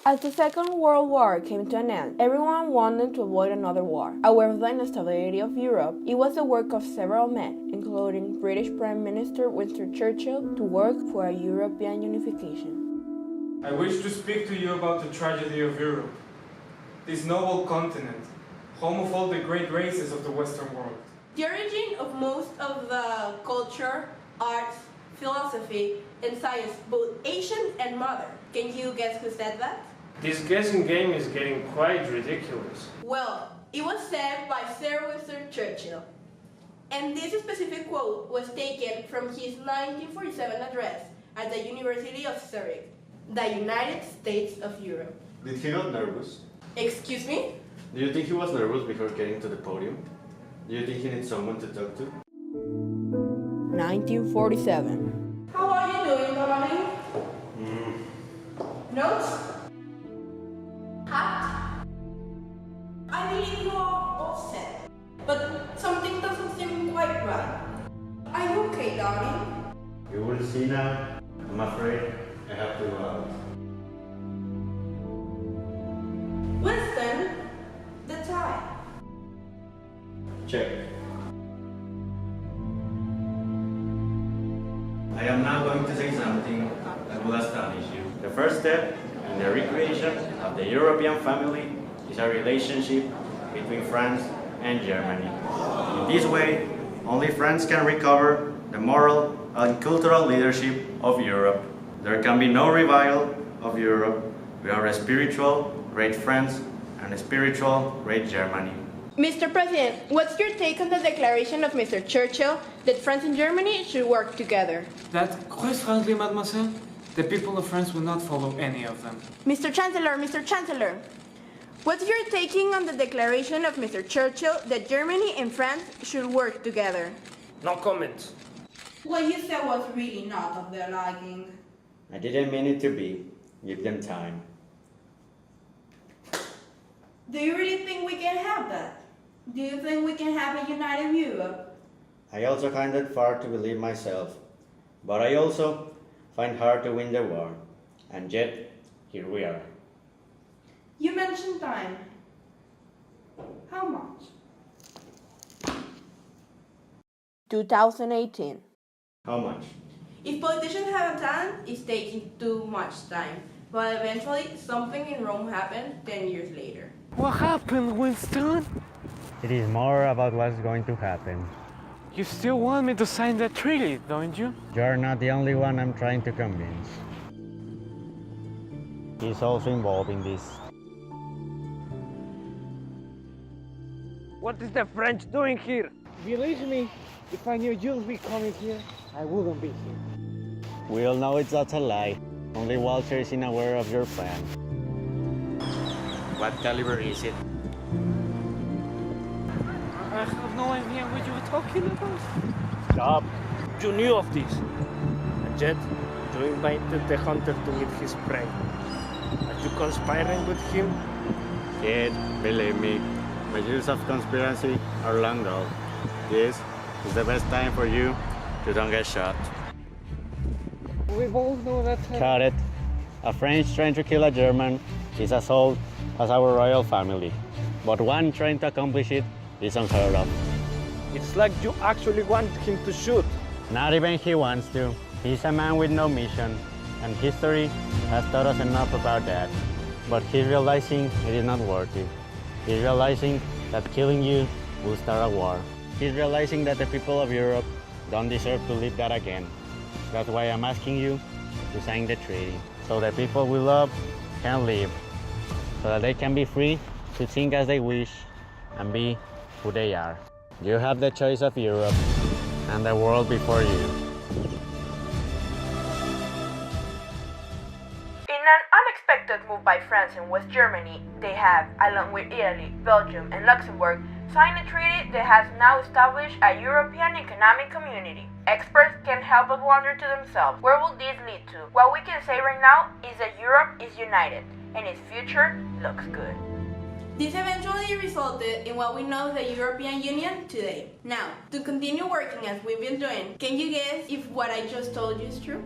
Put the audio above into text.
As the Second World War came to an end, everyone wanted to avoid another war. Aware of the instability of Europe, it was the work of several men, including British Prime Minister Winston Churchill, to work for a European unification. I wish to speak to you about the tragedy of Europe, this noble continent, home of all the great races of the Western world. The origin of most of the culture, arts, philosophy, and science, both ancient and modern. Can you guess who said that? This guessing game is getting quite ridiculous. Well, it was said by Sir Winston Churchill. And this specific quote was taken from his 1947 address at the University of Zurich, the United States of Europe. Did he not nervous? Excuse me? Do you think he was nervous before getting to the podium? Do you think he needs someone to talk to? 1947. How are you doing, darling? Notes? Hat? I believe you are all set, but something doesn't seem quite right. Are you okay, darling? You will see now. I'm afraid I have to go out. Winston, the time. Check. I am now going to say something that will astonish you. The first step in the recreation of the European family is a relationship between France and Germany. In this way, only France can recover the moral and cultural leadership of Europe. There can be no revival of Europe without a spiritual great France and a spiritual great Germany. Mr. President, what's your take on the declaration of Mr. Churchill that France and Germany should work together? That, quite frankly, mademoiselle, the people of France will not follow any of them. Mr. Chancellor, what's your taking on the declaration of Mr. Churchill that Germany and France should work together? No comment. What you said was really not of their liking. I didn't mean it to be. Give them time. Do you really think we can have that? Do you think we can have a united Europe? I also find it hard to believe myself, but I also find hard to win the war. And yet, here we are. You mentioned time. How much? 2018. How much? If politicians have time, it's taking too much time. But eventually, something in Rome happened 10 years later. What happened, Winston? It is more about what's going to happen. You still want me to sign that treaty, don't you? You're not the only one I'm trying to convince. He's also involved in this. What is the French doing here? Believe me, if I knew you'd be coming here, I wouldn't be here. We all know it's not a lie. Only Walter is unaware of your plan. What caliber is it? I have no idea what you were talking about. Stop. You knew of this. And yet, you invited the hunter to meet his prey. Are you conspiring with him? Kid, believe me, my years of conspiracy are long gone. This is the best time for you to don't get shot. We both know that. Cut it. A French trying to kill a German is as old as our royal family. But one trying to accomplish it is unheard of. It's like you actually want him to shoot. Not even he wants to. He's a man with no mission, and history has taught us enough about that. But he's realizing it is not worth it. He's realizing that killing you will start a war. He's realizing that the people of Europe don't deserve to live that again. That's why I'm asking you to sign the treaty, so the people we love can live, so that they can be free to think as they wish and be who they are. You have the choice of Europe and the world before you. In an unexpected move by France and West Germany, they have, along with Italy, Belgium, and Luxembourg, signed a treaty that has now established a European economic community. Experts can help but wonder to themselves, where will this lead to? What we can say right now is that Europe is united, and its future looks good. This eventually resulted in what we know as the European Union today. Now, to continue working as we've been doing, can you guess if what I just told you is true?